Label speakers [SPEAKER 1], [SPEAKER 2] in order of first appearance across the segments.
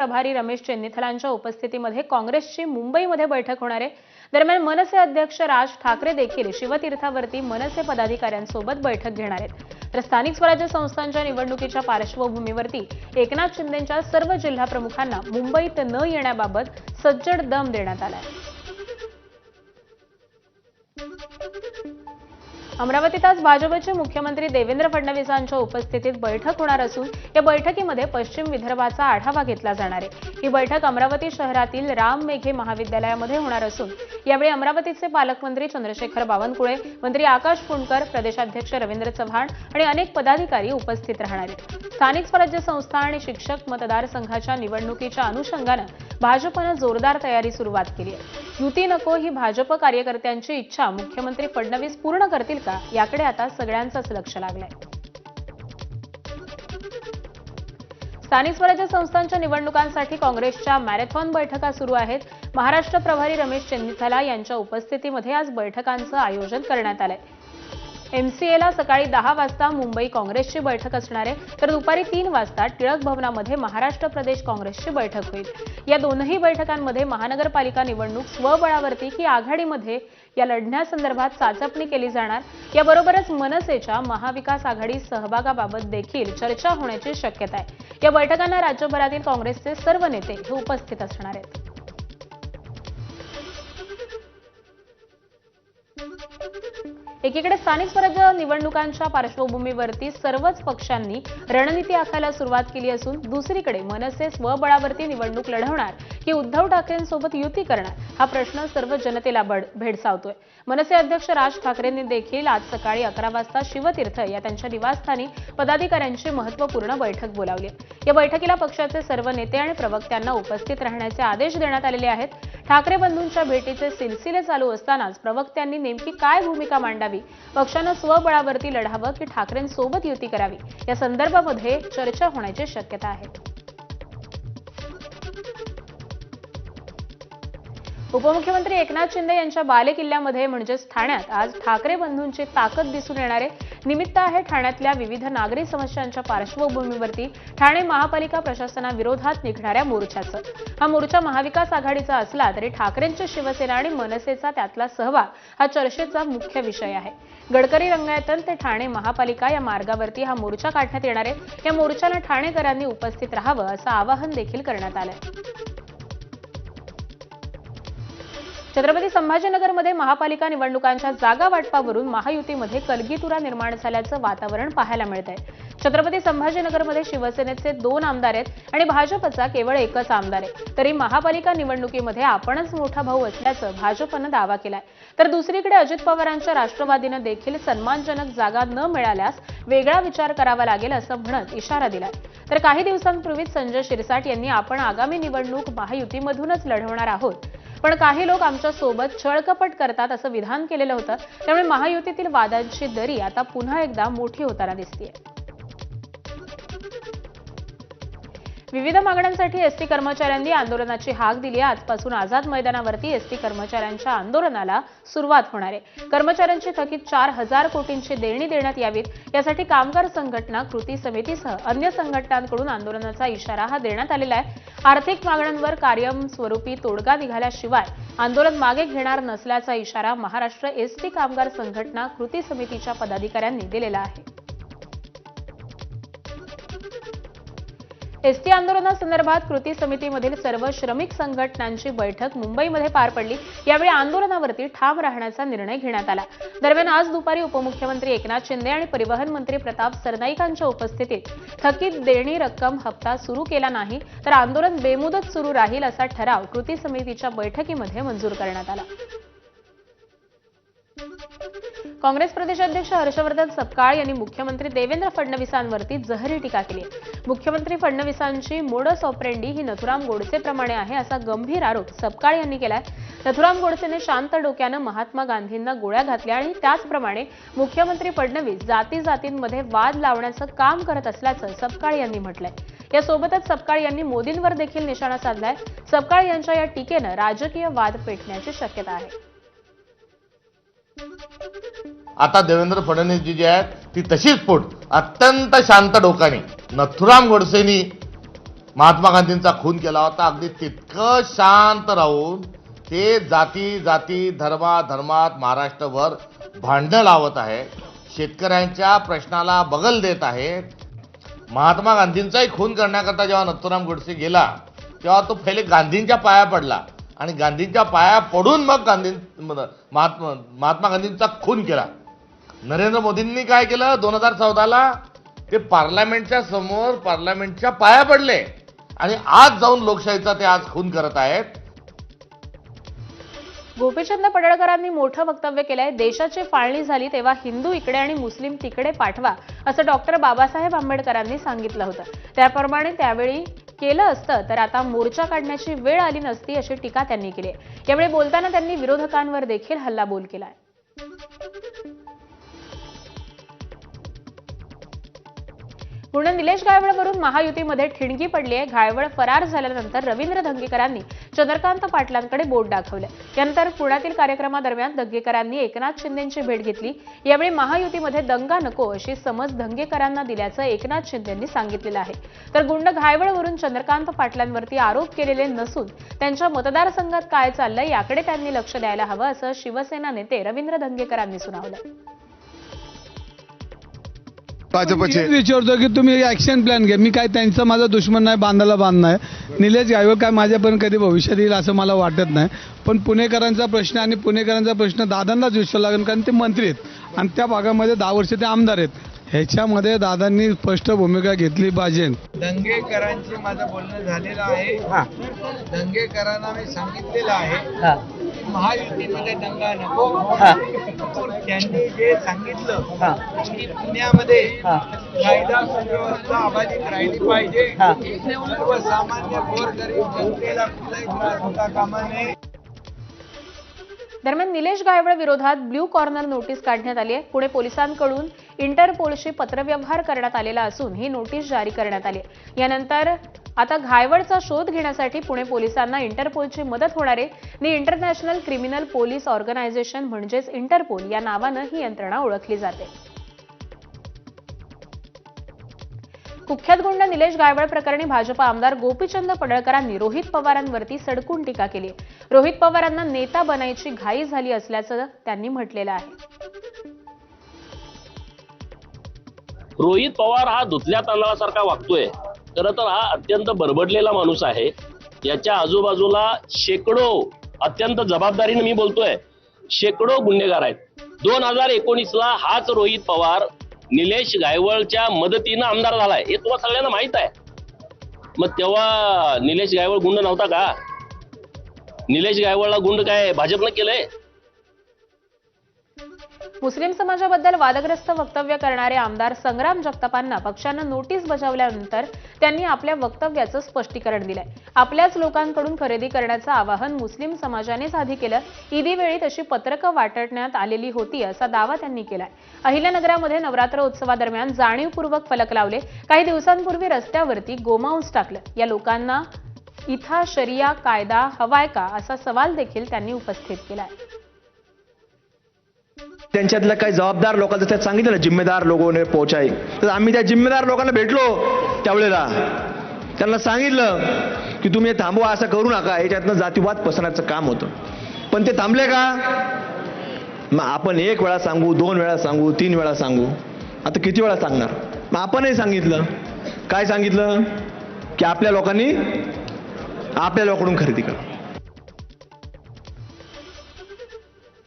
[SPEAKER 1] प्रभारी रमेश चेन्नीथलांच्या उपस्थितीमध्ये काँग्रेसची मुंबईमध्ये बैठक होणार आहे। दरम्यान मनसे अध्यक्ष राज ठाकरे देखील शिवतीर्थावरती मनसे पदाधिकाऱ्यांसोबत बैठक घेणार आहेत। तर स्थानिक स्वराज्य संस्थांच्या निवडणुकीच्या पार्श्वभूमीवरती एकनाथ शिंदेंच्या सर्व जिल्हा प्रमुखांना मुंबईत न येण्याबाबत सज्जड दम देण्यात आला आहे। अमरावतीत आज भाजपचे मुख्यमंत्री देवेंद्र फडणवीसांच्या उपस्थितीत बैठक होणार असून या बैठकीमध्ये पश्चिम विदर्भाचा आढावा घेतला जाणार आहे। ही बैठक अमरावती शहरातील राम मेघे महाविद्यालयामध्ये होणार असून यावेळी अमरावतीचे पालकमंत्री चंद्रशेखर बावनकुळे, मंत्री आकाश फुंडकर, प्रदेशाध्यक्ष रवींद्र चव्हाण आणि अनेक पदाधिकारी उपस्थित राहणार आहेत। स्थानिक स्वराज्य संस्था आणि शिक्षक मतदारसंघाच्या निवडणुकीच्या अनुषंगाने भाजपने जोरदार तयारी सुरुवात केली आहे। युती नको ही भाजप कार्यकर्त्यांची इच्छा मुख्यमंत्री फडणवीस पूर्ण करतील का याकडे आता सगळ्यांचंच लक्ष लागलंय। स्थानिक स्वराज्य संस्थांच्या निवडणुकांसाठी काँग्रेसच्या मॅरेथॉन बैठका सुरू आहेत। महाराष्ट्र प्रभारी रमेश चेन्नीथला यांच्या उपस्थितीमध्ये आज बैठकांचं आयोजन करण्यात आलंय। एमसीएला सकाळी 10 वाजता मुंबई काँग्रेसची बैठक असणार आहे, तर दुपारी 3 वाजता टिळक भवनामध्ये महाराष्ट्र प्रदेश काँग्रेसची बैठक होईल। या दोनही बैठकांमध्ये महानगरपालिका निवडणूक स्वबळावरती की आघाडीमध्ये या लढण्यासंदर्भात चाचपणी केली जाणार। याबरोबरच मनसेच्या महाविकास आघाडी सहभागाबाबत देखील चर्चा होण्याची शक्यता आहे। या बैठकांना राज्यभरातील काँग्रेसचे सर्व नेते हे उपस्थित असणार आहेत। एकीकडे स्थानिक स्वराज्य निवडणुकांच्या पार्श्वभूमीवरती सर्वच पक्षांनी रणनीती आखायला सुरुवात केली असून दुसरीकडे मनसे स्वबळावरती निवडणूक लढवणार की उद्धव ठाकरेंसोबत युती करणार हा प्रश्न सर्व जनतेला भेडसावतोय। मनसे अध्यक्ष राज ठाकरेंनी देखील आज सकाळी 11 वाजता शिवतीर्थ या त्यांच्या निवासस्थानी पदाधिकाऱ्यांची महत्त्वपूर्ण बैठक बोलावली आहे। या बैठकीला पक्षाचे सर्व नेते आणि प्रवक्त्यांना उपस्थित राहण्याचे आदेश देण्यात आलेले आहेत। ठाकरे बंधूंच्या भेटीचे सिलसिले चालू असतानाच प्रवक्त्यांनी नेमकी काय भूमिका मांडावी, पक्षानं स्वबळावरती लढावं की ठाकरेंसोबत युती करावी या संदर्भामध्ये चर्चा होण्याची शक्यता आहे। उपमुख्यमंत्री एकनाथ शिंदे यांच्या बालेकिल्ल्यामध्ये म्हणजेच ठाण्यात आज ठाकरे बंधूंची ताकद दिसून येणार आहे। निमित्त आहे ठाण्यातल्या विविध नागरी समस्यांच्या पार्श्वभूमीवरती ठाणे महापालिका प्रशासनाविरोधात निघणाऱ्या मोर्चाचं। हा मोर्चा महाविकास आघाडीचा असला तरी ठाकरेंची शिवसेना आणि मनसेचा त्यातला सहभाग हा चर्चेचा मुख्य विषय आहे। गडकरी रंगायतन ते ठाणे महापालिका या मार्गावरती हा मोर्चा काढण्यात येणार आहे। या मोर्चाला ठाणेकरांनी उपस्थित राहावं असं आवाहन देखील करण्यात आलंय। छत्रपती संभाजीनगरमध्ये महापालिका निवडणुकांच्या जागा वाटपावरून महायुतीमध्ये कलगीतुरा निर्माण झाल्याचं वातावरण पाहायला मिळतंय। छत्रपती संभाजीनगरमध्ये शिवसेनेचे 2 आमदार आहेत आणि भाजपचा केवळ एकच आमदार आहे। तरी महापालिका निवडणुकीमध्ये आपणच मोठा भाऊ असल्याचं भाजपनं दावा केलाय। तर दुसरीकडे अजित पवारांच्या राष्ट्रवादीनं देखील सन्मानजनक जागा न मिळाल्यास वेगळा विचार करावा लागेल असं म्हणत इशारा दिलाय। तर काही दिवसांपूर्वीच संजय शिरसाट यांनी आपण आगामी निवडणूक महायुतीमधूनच लढवणार आहोत, पण काही लोक आमच्या सोबत छळकपट करतात असं विधान केलेलं होतं। त्यामुळे महायुतीतील वादांची दरी आता पुन्हा एकदा मोठी होताना दिसतेय। विविध मागण्यांसाठी एसटी कर्मचाऱ्यांनी आंदोलनाची हाक दिली आहे। आजपासून आझाद मैदानावरती एसटी कर्मचाऱ्यांच्या आंदोलनाला सुरुवात होणार आहे। कर्मचाऱ्यांची थकीत 4000 कोटींची देणी देण्यात यावीत यासाठी कामगार संघटना, कृती समितीसह अन्य संघटनांकडून आंदोलनाचा इशारा हा देण्यात आलेला आहे। आर्थिक मागण्यांवर कायमस्वरूपी तोडगा निघाल्याशिवाय आंदोलन मागे घेणार नसल्याचा इशारा महाराष्ट्र एसटी कामगार संघटना कृती समितीच्या पदाधिकाऱ्यांनी दिलेला आहे। एसटी आंदोलनासंदर्भात कृती समितीमधील सर्व श्रमिक संघटनांची बैठक मुंबईमध्ये पार पडली। यावेळी आंदोलनावरती ठाम राहण्याचा निर्णय घेण्यात आला। दरम्यान आज दुपारी उपमुख्यमंत्री एकनाथ शिंदे आणि परिवहन मंत्री प्रताप सरनाईकांच्या उपस्थितीत थकीत देणी रक्कम हप्ता सुरू केला नाही तर आंदोलन बेमुदत सुरू राहील असा ठराव कृती समितीच्या बैठकीमध्ये मंजूर करण्यात आला। काँग्रेस प्रदेशाध्यक्ष हर्षवर्धन सपकाळ यांनी मुख्यमंत्री देवेंद्र फडणवीसांवरती जहरी टीका केली आहे। मुख्यमंत्री फडणवीसांची मोडस ऑपरेंडी ही नथुराम गोडसेप्रमाणे आहे असा गंभीर आरोप सपकाळ यांनी केलाय। नथुराम गोडसेने शांत डोक्याने महात्मा गांधींना गोळ्या घातल्या आणि त्याचप्रमाणे मुख्यमंत्री फडणवीस जातींमध्ये वाद लावण्याचं काम करत असल्याचं सपकाळ यांनी म्हटलंय। यासोबतच सपकाळ यांनी मोदींवर देखील निशाणा साधलाय। सपकाळ यांच्या या टीकेनं राजकीय वाद पेटण्याची शक्यता आहे।
[SPEAKER 2] आता देवेंद्र फडणवीस जी आहेत ती तशीच पोट अत्यंत शांत डोकाने नथुराम गोडसेनी महात्मा गांधींचा खून केला होता, अगदी तितकं शांत राहून ते जाती धर्मात महाराष्ट्रभर भांडणं लावत आहे, शेतकऱ्यांच्या प्रश्नाला बगल देत आहेत. महात्मा गांधींचाही खून करण्याकरता जेव्हा नथुराम गोडसे गेला तेव्हा तो पहिले गांधींच्या पाया पडला आणि गांधींच्या पाया पडून मग महात्मा गांधींचा खून केला. नरेंद्र मोदींनी काय केलं 2014ला, ते पार्लमेंटच्या समोर पार्लमेंटच्या पाया पडले आणि आज जाऊन लोकशाहीचा ते आज खून करत आहेत.
[SPEAKER 1] गोपीचंद पडळकरांनी मोठं वक्तव्य केलंय. देशाची फाळणी झाली तेव्हा हिंदू इकडे आणि मुस्लिम तिकडे पाठवा असं डॉक्टर बाबासाहेब आंबेडकरांनी सांगितलं होतं. त्याप्रमाणे त्यावेळी केलं असतं तर आता मोर्चा काढण्याची वेळ आली नसती अशी टीका त्यांनी केली. यावेळी बोलताना त्यांनी विरोधकांवर देखील हल्लाबोल केलाय. पुणे निलेश गायवळवरून महायुतीमध्ये ठिणगी पडली आहे. गायवळ फरार झाल्यानंतर रवींद्र धंगेकरांनी चंद्रकांत पाटलांकडे बोट दाखवलं. यानंतर पुण्यातील कार्यक्रमादरम्यान धंगेकरांनी एकनाथ शिंदेंची भेट घेतली. यावेळी महायुतीमध्ये दंगा नको अशी समज धंगेकरांना दिल्याचं एकनाथ शिंदेंनी सांगितलेलं आहे. तर गुंड गायवळवरून चंद्रकांत पाटलांवरती आरोप केलेले नसून त्यांच्या मतदारसंघात काय चाललंय याकडे त्यांनी लक्ष द्यायला हवं असं शिवसेना नेते रवींद्र धंगेकरांनी सुनावलं.
[SPEAKER 3] भाजपचे विचारतो की तुम्ही ऍक्शन प्लॅन घ्या. मी काय त्यांचा माझा दुश्मन नाही, बांधाला बांध नाही. निलेश गायवळ काय माझ्यापर्यंत कधी भविष्यात येईल असं मला वाटत नाही. पण पुणेकरांचा प्रश्न आणि पुणेकरांचा प्रश्न दादांनाच विचारावा लागेल, कारण ते मंत्री आहेत आणि त्या भागामध्ये 10 वर्ष ते आमदार आहेत. ह्याच्यामध्ये दादांनी स्पष्ट भूमिका घेतली पाहिजे.
[SPEAKER 4] दंगेकरांचे माझं बोलणं झालेलं आहे. दंगेकरांना मी सांगितलेलं आहे की महायुतीमध्ये दंगा नको. त्यांनी जे सांगितलं की पुण्यामध्ये कायदा सुव्यवस्था अबाधित राहिली पाहिजे, सर्वसामान्य गोरगरीब जनतेला कुठलाही त्रास होता कामा नये.
[SPEAKER 1] दरम्यान निलेश गायवळ विरोधात ब्ल्यू कॉर्नर नोटीस काढण्यात आली आहे. पुणे पोलिसांकडून इंटरपोलशी पत्रव्यवहार करण्यात आलेला असून ही नोटीस जारी करण्यात आली. यानंतर आता घायवळचा शोध घेण्यासाठी पुणे पोलिसांना इंटरपोलची मदत होणार आहे. इंटरनॅशनल क्रिमिनल पोलीस ऑर्गनायझेशन म्हणजेच इंटरपोल या नावानं ही यंत्रणा ओळखली जाते. कुख्यात गुंड निलेश गायवळ प्रकरणी भाजप आमदार गोपीचंद पडळकरांनी रोहित पवारांवरती सडकून टीका केली. रोहित पवारांना नेता बनायची घाई झाली असल्याचं त्यांनी म्हटलेलं आहे.
[SPEAKER 5] रोहित पवार हा धुतल्या तांदळासारखा वागतोय. खरं तर हा अत्यंत बरबडलेला माणूस आहे. याच्या आजूबाजूला शेकडो, अत्यंत जबाबदारीने मी बोलतोय, शेकडो गुन्हेगार आहेत. 2019ला हाच रोहित पवार निलेश गायवळच्या मदतीनं आमदार झालाय, हे तुम्हाला सगळ्यांना माहित आहे. मग तेव्हा निलेश गायवळ गुंड नव्हता का? निलेश गायवळला गुंड काय भाजपनं केलंय?
[SPEAKER 1] मुस्लिम समाजाबद्दल वादग्रस्त वक्तव्य करणारे आमदार संग्राम जगतापांना पक्षानं नोटीस बजावल्यानंतर त्यांनी आपल्या वक्तव्याचं स्पष्टीकरण दिलंय. आपल्याच लोकांकडून खरेदी करण्याचं आवाहन मुस्लिम समाजानेच आधी केलं. ईदीवेळी तशी पत्रकं वाटण्यात आलेली होती असा दावा त्यांनी केलाय. अहिल्यानगरामध्ये नवरात्र उत्सवादरम्यान जाणीवपूर्वक फलक लावले. काही दिवसांपूर्वी रस्त्यावरती गोमांस टाकलं. या लोकांना इथं शरिया कायदा हवाय का असा सवाल देखील त्यांनी उपस्थित केलाय.
[SPEAKER 6] त्यांच्यातल्या काही जबाबदार लोकांचं त्यात सांगितलं ना, जिम्मेदार लोकांना पोहोचाय. तर आम्ही त्या जिम्मेदार लोकांना भेटलो त्यावेळेला, त्यांना सांगितलं की तुम्ही थांबवा, असं करू नका. याच्यातनं जातीवाद पसरण्याचं काम होतं. पण ते थांबले का? मग आपण 1 वेळा सांगू, 2 वेळा सांगू, 3 वेळा सांगू, आता किती वेळा सांगणार? मग आपणही सांगितलं. काय सांगितलं? की आपल्या लोकांनी आपल्या लोकांकडून खरेदी करा.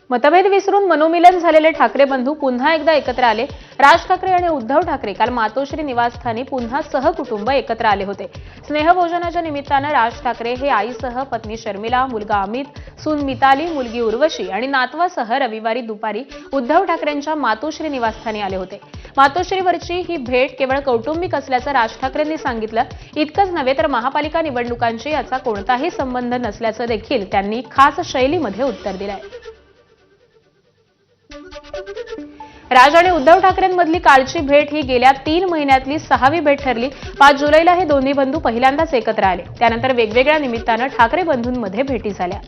[SPEAKER 1] मतभेद विसरून मनोमिलन झालेले ठाकरे बंधू पुन्हा एकदा एकत्र आले. राज ठाकरे आणि उद्धव ठाकरे काल मातोश्री निवासस्थानी पुन्हा सहकुटुंब एकत्र आले होते. स्नेहभोजनाच्या निमित्तानं राज ठाकरे हे आईसह पत्नी शर्मिला, मुलगा अमित, सून मिताली, मुलगी उर्वशी आणि नातवासह रविवारी दुपारी उद्धव ठाकरेंच्या मातोश्री निवासस्थानी आले होते. मातोश्रीवरची ही भेट केवळ कौटुंबिक असल्याचं राज ठाकरेंनी सांगितलं. इतकंच नव्हे तर महापालिका निवडणुकांशी याचा कोणताही संबंध नसल्याचं देखील त्यांनी खास शैलीमध्ये उत्तर दिलंय. राज आणि उद्धव ठाकरेंमधली कालची भेट ही गेल्या 3 महिन्यातली 6वी भेट ठरली. 5 जुलैला हे दोन्ही बंधू पहिल्यांदाच एकत्र आले. त्यानंतर वेगवेगळ्या निमित्तानं ठाकरे बंधूंमध्ये भेटी झाल्या.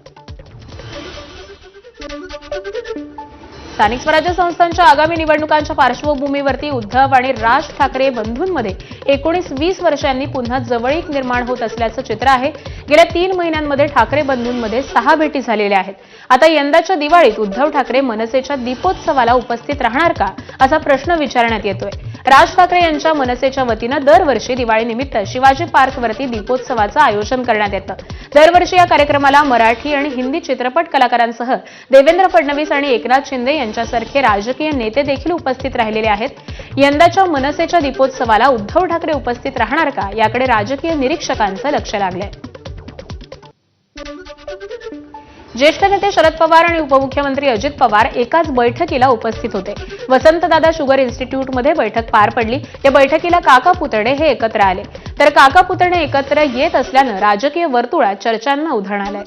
[SPEAKER 1] स्थानिक स्वराज्य संस्थांच्या आगामी निवडणुकांच्या पार्श्वभूमीवरती उद्धव आणि राज ठाकरे बंधूंमध्ये 19-20 वर्षांनी पुन्हा जवळीक निर्माण होत असल्याचं चित्र आहे. गेल्या 3 महिन्यांमध्ये ठाकरे बंधूंमध्ये 6 भेटी झालेल्या आहेत. आता यंदाच्या दिवाळीत उद्धव ठाकरे मनसेच्या दीपोत्सवाला उपस्थित राहणार का, असा प्रश्न विचारण्यात येतोय. राज ठाकरे यांच्या मनसेच्या वतीनं दरवर्षी दिवाळीनिमित्त शिवाजी पार्कवरती दीपोत्सवाचं आयोजन करण्यात येतं. दरवर्षी या कार्यक्रमाला मराठी आणि हिंदी चित्रपट कलाकारांसह देवेंद्र फडणवीस आणि एकनाथ शिंदे यांच्यासारखे राजकीय नेते देखील उपस्थित राहिलेले आहेत. यंदाच्या मनसेच्या दीपोत्सवाला उद्धव ठाकरे उपस्थित राहणार का, याकडे राजकीय निरीक्षकांचं लक्ष लागलंय. ज्येष्ठ नेते शरद पवार आणि उपमुख्यमंत्री अजित पवार एकाच बैठकीला उपस्थित होते. वसंतदादा शुगर इन्स्टिट्यूटमध्ये बैठक पार पडली. या बैठकीला काका पुतणे हे एकत्र आले. तर काका पुतणे एकत्र येत असल्यानं राजकीय वर्तुळात चर्चांना उधाण आलंय.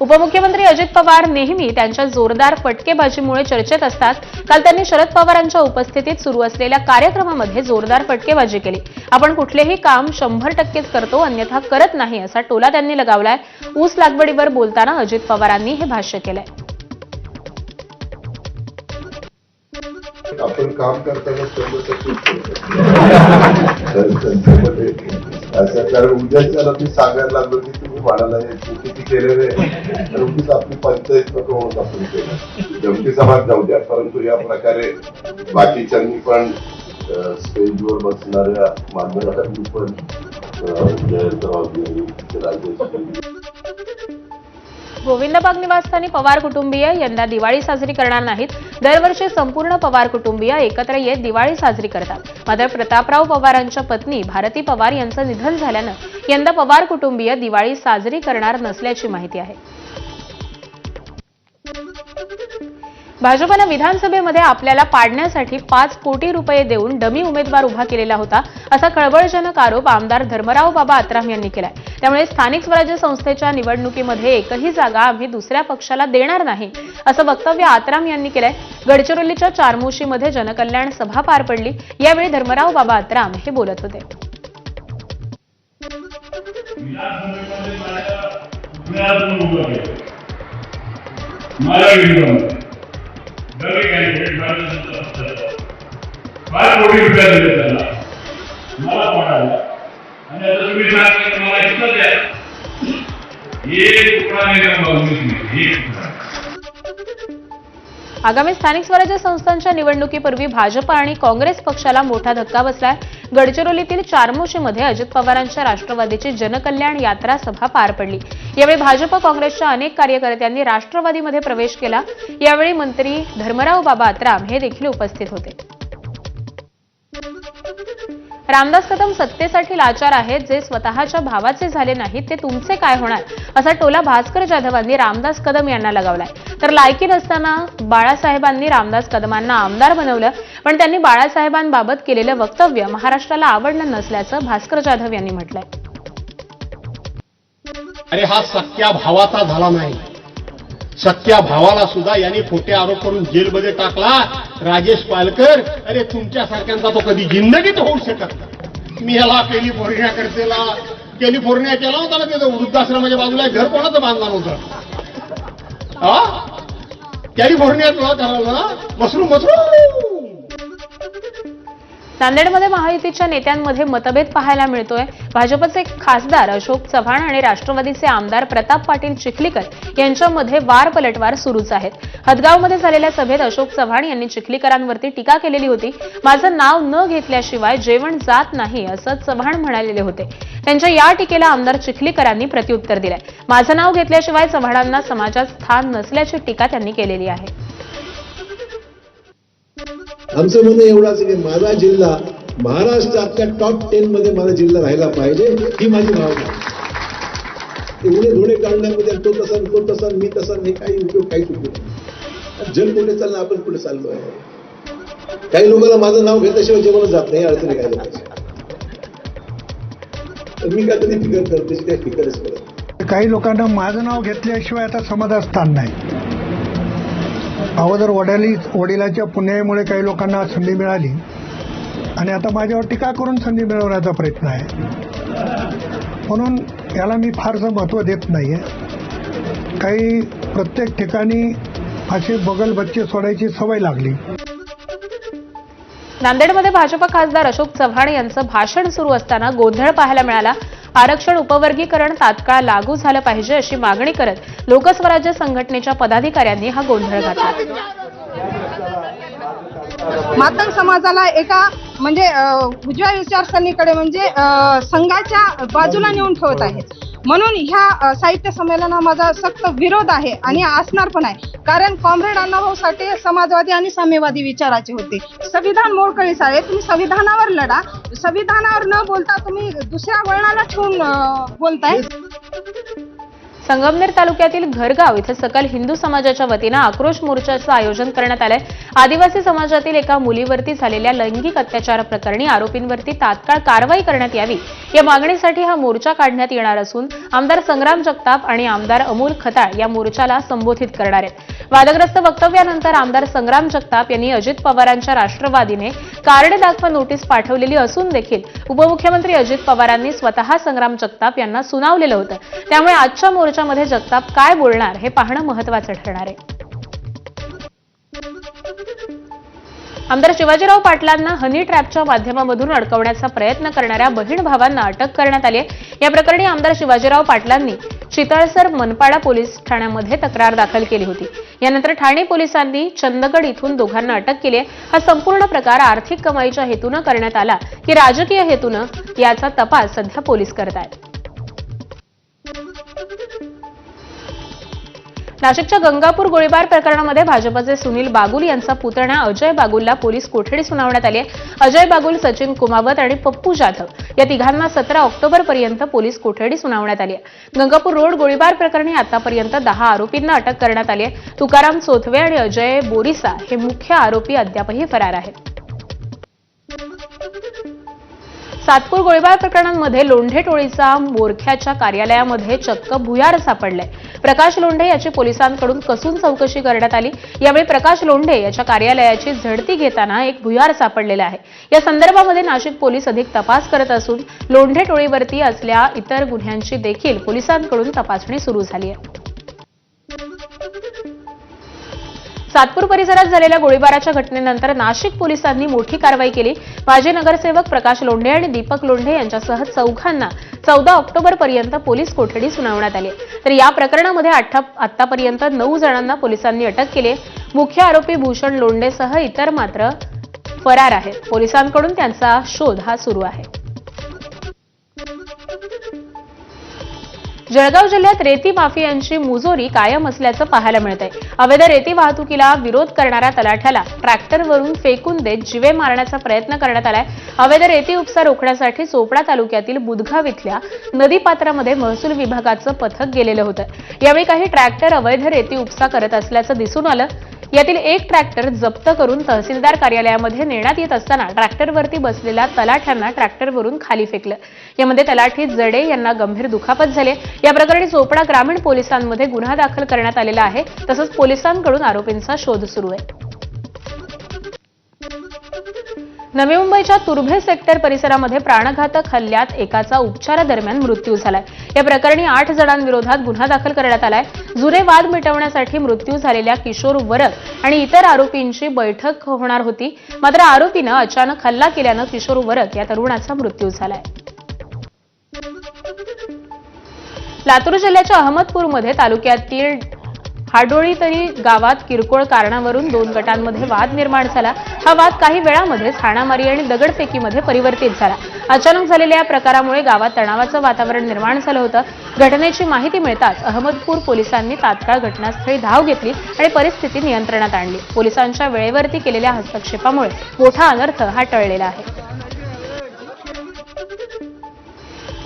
[SPEAKER 1] उपमुख्यमंत्री अजित पवार नेहमी त्यांच्या जोरदार फटकेबाजीमुळे चर्चेत असतात. काल त्यांनी शरद पवारांच्या उपस्थितीत सुरू असलेल्या कार्यक्रमामध्ये जोरदार फटकेबाजी केली. आपण कुठलेही काम 100%च करतो, अन्यथा करत नाही, असा टोला त्यांनी लगावलाय. ऊस लागवडीवर बोलताना अजित पवारांनी हे भाष्य केलंय.
[SPEAKER 7] आपण काम करताना 100% असं, कारण उद्याच्याला मी सांगायला लागलो की तुम्ही म्हणाला तू किती केलेले तर उगीच आपली पंचायत नको होत आपण केलं. गमतीचा भाग जाऊ द्या, परंतु या प्रकारे बाकीच्यांनी पण स्टेजवर बसणाऱ्या मान्यवरांनी पण
[SPEAKER 1] गोविंदबाग निवासस्थानी पवार कुटुंबीय यंदा दिवाळी साजरी करणार नाहीत. दरवर्षी संपूर्ण पवार कुटुंबीय एकत्र येत दिवाळी साजरी करतात. मात्र प्रतापराव पवारांच्या पत्नी भारती पवार यांचं निधन झाल्यानं यंदा पवार कुटुंबीय दिवाळी साजरी करणार नसल्याची माहिती आहे. भाजपनं विधानसभेमध्ये आपल्याला पाडण्यासाठी 5 कोटी रुपये देऊन डमी उमेदवार उभा केलेला होता, असा खळबळजनक आरोप आमदार धर्मराव बाबा आत्राम यांनी केलाय. त्यामुळे स्थानिक स्वराज्य संस्थेच्या निवडणुकीमध्ये एकही जागा आम्ही दुसऱ्या पक्षाला देणार नाही, असं वक्तव्य आत्राम यांनी केलंय. गडचिरोलीच्या चारमोशीमध्ये जनकल्याण सभा पार पडली. यावेळी धर्मराव बाबा आत्राम हे बोलत होते.
[SPEAKER 8] नवे कॅन्डिडेट फार कोटी रुपया दिले त्यांना, मला पडायला. आणि आता तुम्ही सांगितलं मला इथं द्या, एक तुकडा नाही.
[SPEAKER 1] आगामी स्थानिक स्वराज्य संस्थांच्या निवडणुकीपूर्वी भाजप आणि काँग्रेस पक्षाला मोठा धक्का बसलाय. गडचिरोलीतील चारमोशीमध्ये अजित पवारांच्या राष्ट्रवादीची जनकल्याण यात्रा सभा पार पडली. यावेळी भाजप काँग्रेसच्या अनेक कार्यकर्त्यांनी राष्ट्रवादीमध्ये प्रवेश केला. यावेळी मंत्री धर्मराव बाबा आत्राम हे देखील उपस्थित होते. रामदास कदम सत्तेसाठी लाचार आहेत. जे स्वतःच्या भावाचे झाले नाहीत ते तुमचे काय होणार, असा टोला भास्कर जाधवांनी रामदास कदम यांना लगावलाय. तर लायकी नसताना बाळासाहेबांनी रामदास कदमांना आमदार बनवलं, पण त्यांनी बाळासाहेबांबाबत केलेलं वक्तव्य महाराष्ट्राला आवडलं नसल्याचं भास्कर जाधव यांनी म्हटलंय.
[SPEAKER 9] अरे हा सख्या भावाचा झाला नाही, सख्या भावाला सुद्धा यांनी खोटे आरोप करून जेलमध्ये टाकला. राजेश पालकर, अरे तुमच्यासारख्यांचा तो कधी जिंदगीत होऊ शकत नाही. मी याला कॅलिफोर्निया केला होता ना, त्याचं वृद्धाश्रमाच्या बाजूला घर कोणाचं बांधणार होतं? कॅलिफोर्नियात त्याला मशरूम.
[SPEAKER 1] नांदेडमध्ये महायुतीच्या नेत्यांमध्ये मतभेद पाहायला मिळतोय. भाजपचे खासदार अशोक चव्हाण आणि राष्ट्रवादीचे आमदार प्रताप पाटील चिखलीकर यांच्यामध्ये वार पलटवार सुरूच आहेत. हदगावमध्ये झालेल्या सभेत अशोक चव्हाण यांनी चिखलीकरांवरती टीका केलेली होती. माझं नाव न घेतल्याशिवाय जेवण जात नाही, असं चव्हाण म्हणालेले होते. त्यांच्या या टीकेला आमदार चिखलीकरांनी प्रत्युत्तर दिलंय. माझं नाव घेतल्याशिवाय चव्हाणांना समाजात स्थान नसल्याची टीका त्यांनी केलेली आहे.
[SPEAKER 10] आमचं म्हणणं एवढंच की माझा जिल्हा महाराष्ट्रातल्या टॉप 10 मध्ये माझा जिल्हा राहिला पाहिजे, ही माझी भावना. एवढे धुणे काढण्यामध्ये तो तसा मी तसा नाही, काही उपयोग काहीच उपयोग नाही. जग पुढे चालणं, आपण पुढे चाललो आहे. काही लोकांना माझं नाव घेतल्याशिवाय जेवण जात नाही, अडचणी काय लोकांची. तर मी काय कधी फिकर करते, काही फिकरच करत.
[SPEAKER 3] काही लोकांना माझं नाव घेतल्याशिवाय आता समाजात स्थान नाही. अगोदर वडिलाच्या पुण्यामुळे काही लोकांना संधी मिळाली आणि आता माझ्यावर टीका करून संधी मिळवण्याचा प्रयत्न आहे. म्हणून याला मी फारसं महत्त्व देत नाहीये. काही प्रत्येक ठिकाणी असे बगल बच्चे सोडायची सवय लागली.
[SPEAKER 1] नांदेडमध्ये भाजप खासदार अशोक चव्हाण यांचं भाषण सुरू असताना गोंधळ पाहायला मिळाला. आरक्षण उपवर्गीकरण तात्काळ लागू झालं पाहिजे अशी मागणी करत लोकस्वराज्य संघटनेच्या पदाधिकाऱ्यांनी हा गोंधळ घातला.
[SPEAKER 11] मातंग समाजाला एका म्हणजे उजव्या विचारसरणीकडे म्हणजे संघाच्या बाजूला नेऊन ठेवत आहेत. म्हणून ह्या साहित्य संमेलनाला माझा सक्त विरोध आहे आणि असणार पण आहे. कारण कॉम्रेड अण्णाभाऊ साठे समाजवादी आणि साम्यवादी विचाराचे होते. संविधान मोडकळीस आहे. तुम्ही संविधानावर लढा. संविधानावर न बोलता तुम्ही दुसऱ्या वळणाला ठेवून बोलताय.
[SPEAKER 1] संगमनेर तालुक्यातील घरगाव इथे सकल हिंदू समाजाच्या वतीनं आक्रोश मोर्चाचं आयोजन करण्यात आलंय. आदिवासी समाजातील एका मुलीवरती झालेल्या लैंगिक अत्याचार प्रकरणी आरोपींवरती तात्काळ कारवाई करण्यात यावी या मागणीसाठी हा मोर्चा काढण्यात येणार असून आमदार संग्राम जगताप आणि आमदार अमोल खताळ या मोर्चाला संबोधित करणार आहेत. वादग्रस्त वक्तव्यानंतर आमदार संग्राम जगताप यांनी अजित पवारांच्या राष्ट्रवादीने कार्ड दाखवा नोटीस पाठवलेली असून देखील उपमुख्यमंत्री अजित पवारांनी स्वतः संग्राम जगताप यांना सुनावलेलं होतं. त्यामुळे आजच्या मोर्चामध्ये जगताप काय बोलणार हे पाहणं महत्त्वाचं ठरणार आहे. आमदार शिवाजीराव पाटलांना हनी ट्रॅपच्या माध्यमामधून अडकवण्याचा प्रयत्न करणाऱ्या बहीण भावांना अटक करण्यात आली आहे. या प्रकरणी आमदार शिवाजीराव पाटलांनी चितळसर मनपाडा पोलीस ठाण्यामध्ये तक्रार दाखल केली होती. यानंतर ठाणे पोलिसांनी चंदगड इथून दोघांना अटक केली आहे. हा संपूर्ण प्रकार आर्थिक कमाईच्या हेतूनं करण्यात आला की राजकीय हेतूनं याचा तपास सध्या पोलीस करत आहेत. नाशिकच्या गंगापूर गोळीबार प्रकरणामध्ये भाजपचे सुनील बागुल यांचा पुतण्या अजय बागुलला पोलीस कोठडी सुनावण्यात आली आहे. अजय बागुल, सचिन कुमावत आणि पप्पू जाधव या तिघांना 17 ऑक्टोबरपर्यंत पोलीस कोठडी सुनावण्यात आली आहे. गंगापूर रोड गोळीबार प्रकरणी आतापर्यंत 10 आरोपींना अटक करण्यात आली आहे. तुकाराम चोथवे आणि अजय बोरिसा हे मुख्य आरोपी अद्यापही फरार आहेत. सातपूर गोळीबार प्रकरणांमध्ये लोंढे टोळीचा मोरख्याच्या कार्यालयामध्ये चक्क भुयार सापडलाय. प्रकाश लोंढे याची पोलिसांकडून कसून चौकशी करण्यात आली. यावेळी प्रकाश लोंढे याच्या कार्यालयाची झडती घेताना एक भुयार सापडलेला आहे. या संदर्भामध्ये नाशिक पोलीस अधिक तपास करत असून लोंढे टोळीवरती असलेल्या इतर गुन्ह्यांची देखील पोलिसांकडून तपासणी सुरू झाली आहे. सातपूर परिसरात झालेल्या गोळीबाराच्या घटनेनंतर नाशिक पोलिसांनी मोठी कारवाई केली. माजी नगरसेवक प्रकाश लोंढे आणि दीपक लोंढे यांच्यासह चौघांना 14 ऑक्टोबरपर्यंत पोलीस कोठडी सुनावण्यात आली. तर या प्रकरणामध्ये आतापर्यंत 9 जणांना पोलिसांनी अटक केली. मुख्य आरोपी भूषण लोंढेसह इतर मात्र फरार आहेत. पोलिसांकडून त्यांचा शोध हा सुरू आहे. जळगाव जिल्ह्यात रेती माफियांची मुजोरी कायम असल्याचं पाहायला मिळतंय. अवैध रेती वाहतुकीला विरोध करणाऱ्या तलाठ्याला ट्रॅक्टरवरून फेकून देत जीवे मारण्याचा प्रयत्न करण्यात आलाय. अवैध रेती उपसा रोखण्यासाठी चोपडा तालुक्यातील बुधगाव इथल्या नदीपात्रामध्ये महसूल विभागाचं पथक गेलेलं होतं. यावेळी काही ट्रॅक्टर अवैध रेती उपसा करत असल्याचं दिसून आलं. यातील एक ट्रॅक्टर जप्त करून तहसीलदार कार्यालयामध्ये नेण्यात येत असताना ट्रॅक्टरवरती बसलेल्या तलाठ्यांना ट्रॅक्टरवरून खाली फेकलं. यामध्ये तलाठी जडे यांना गंभीर दुखापत झाली. या प्रकरणी चोपडा ग्रामीण पोलिसांमध्ये गुन्हा दाखल करण्यात आलेला आहे. तसंच पोलिसांकडून आरोपींचा शोध सुरू आहे. नवी मुंबईच्या तुर्भे सेक्टर परिसरामध्ये प्राणघातक हल्ल्यात एकाचा उपचारादरम्यान मृत्यू झालाय. या प्रकरणी 8 जणांविरोधात गुन्हा दाखल करण्यात आलाय. जुने वाद मिटवण्यासाठी मृत्यू झालेल्या किशोर वरक आणि इतर आरोपींची बैठक होणार होती. मात्र आरोपीनं अचानक हल्ला केल्यानं किशोर वरक या तरुणाचा मृत्यू झालाय. लातूर जिल्ह्याच्या अहमदपूरमध्ये तालुक्यातील हाडोळीतरी गावात किरकोळ कारणावरून 2 गटांमध्ये वाद निर्माण झाला. हा वाद काही वेळामध्येच हाणामारी आणि दगडफेकीमध्ये परिवर्तित झाला. अचानक झालेल्या या प्रकारामुळे गावात तणावाचं वातावरण निर्माण झालं होतं. घटनेची माहिती मिळताच अहमदपूर पोलिसांनी तात्काळ घटनास्थळी धाव घेतली आणि परिस्थिती नियंत्रणात आणली. पोलिसांच्या वेळेवरती केलेल्या हस्तक्षेपामुळे मोठा अनर्थ हा टळलेला आहे.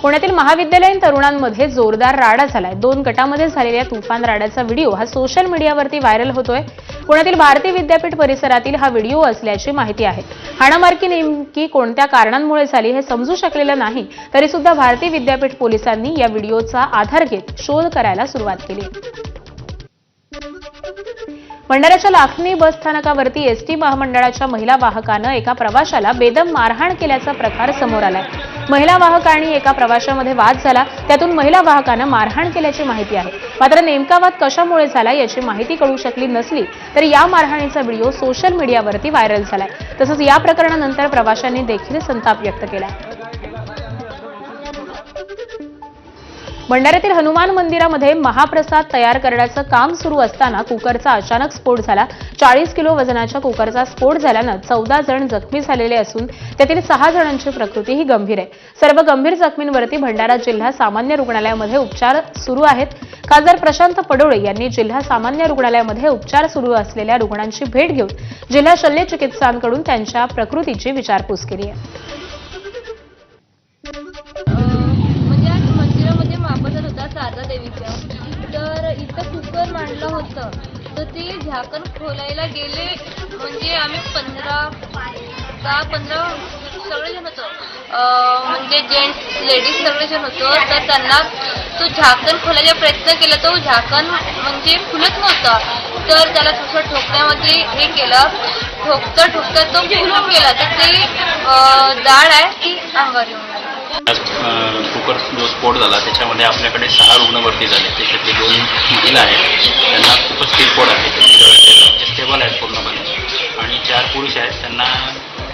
[SPEAKER 1] पुण्यातील महाविद्यालयीन तरुणांमध्ये जोरदार राडा झालाय. 2 गटांमध्ये झालेल्या तुफान राड्याचा व्हिडिओ हा सोशल मीडियावरती व्हायरल होतोय. पुण्यातील भारती विद्यापीठ परिसरातील हा व्हिडिओ असल्याची माहिती आहे. हाणामारी नेमकी कोणत्या कारणांमुळे झाली हे समजू शकलेलं नाही. तरी सुद्धा भारती विद्यापीठ पोलिसांनी या व्हिडिओचा आधार घेत शोध करायला सुरुवात केली. भंडाऱ्याच्या लाखनी बस स्थानकावरती एसटी महामंडळाच्या महिला वाहकानं एका प्रवाशाला बेदम मारहाण केल्याचा प्रकार समोर आलाय. महिला वाहक आणि एका प्रवाशामध्ये वाद झाला, त्यातून महिला वाहकानं मारहाण केल्याची माहिती आहे. मात्र नेमका वाद कशामुळे झाला याची माहिती कळू शकली नसली तरी या मारहाणीचा व्हिडिओ सोशल मीडियावरती व्हायरल झालाय. तसंच या प्रकरणानंतर प्रवाशांनी देखील संताप व्यक्त केलाय. भंडाऱ्यातील हनुमान मंदिरामध्ये महाप्रसाद तयार करण्याचं काम सुरू असताना कुकरचा अचानक स्फोट झाला. 40 किलो वजनाच्या कुकरचा स्फोट झाल्यानं 14 जण जखमी झालेले असून त्यातील 6 जणांची प्रकृती ही गंभीर आहे. सर्व गंभीर जखमींवरती भंडारा जिल्हा सामान्य रुग्णालयामध्ये उपचार सुरू आहेत. खासदार प्रशांत पडोळे यांनी जिल्हा सामान्य रुग्णालयामध्ये उपचार सुरू असलेल्या रुग्णांची भेट घेऊन जिल्हा शल्य चिकित्सकांकडून त्यांच्या प्रकृतीची विचारपूस केली आहे.
[SPEAKER 12] महाप्रसाद होता सारदा देवीचा, तर इथं कुकर मांडलं होतं, तर ते झाकण खोलायला गेले. म्हणजे आम्ही 10-15 सगळेजण होतो, म्हणजे जेंट्स लेडीज सगळेजण होतो. तर त्यांना तो झाकण खोलायचा प्रयत्न केला, तो झाकण म्हणजे खुलत नव्हता. तर त्याला दुसरं ठोकण्यामध्ये हे केलं, ठोकता तो खुलून गेला. तर ते डाळ आहे ती अंगावर येऊन
[SPEAKER 13] कुकर जो स्फोट झाला त्याच्यामध्ये आपल्याकडे 6 रुग्ण भरती झाले. त्याच्यातले 2 महिला आहेत, त्यांना खूपच स्टीलपोट आहे, ते स्टेबल आहेत पूर्णपणे, आणि 4 पुरुष आहेत, त्यांना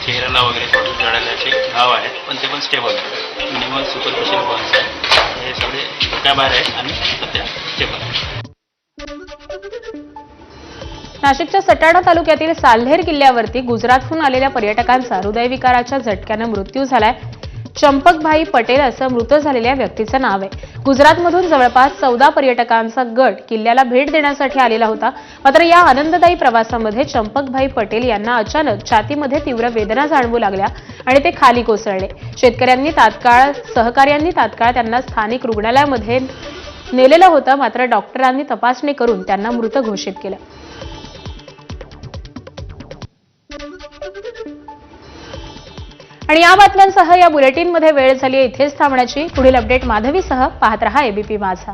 [SPEAKER 13] चेहऱ्याला वगैरे थोडं जळाल्याचे घाव आहेत, पण ते पण स्टेबल आहेत. मिनिमल सुपरफिशियल बर्न्स आहेत. हे सगळे धोक्याबाहेर आहेत आणि सध्या स्टेबल आहेत.
[SPEAKER 1] नाशिकच्या सटाणा तालुक्यातील साल्हेर किल्ल्यावरती गुजरातहून आलेल्या पर्यटकांचा हृदयविकाराच्या झटक्यानं मृत्यू झालाय. चंपकभाई पटेल असं मृत झालेल्या व्यक्तीचं नाव आहे. गुजरातमधून जवळपास 14 पर्यटकांचा गट किल्ल्याला भेट देण्यासाठी आलेला होता. मात्र या आनंददायी प्रवासामध्ये चंपकभाई पटेल यांना अचानक छातीमध्ये तीव्र वेदना जाणवू लागल्या आणि ते खाली कोसळले. सहकार्यांनी तात्काळ त्यांना स्थानिक रुग्णालयामध्ये नेलेलं होतं. मात्र डॉक्टरांनी तपासणी करून त्यांना मृत घोषित केलं. आणि या बातम्यांसह या बुलेटिनमध्ये वेळ झाली इथेच थांबण्याची. पुढील अपडेट माधवीसह पाहत रहा एबीपी माझा.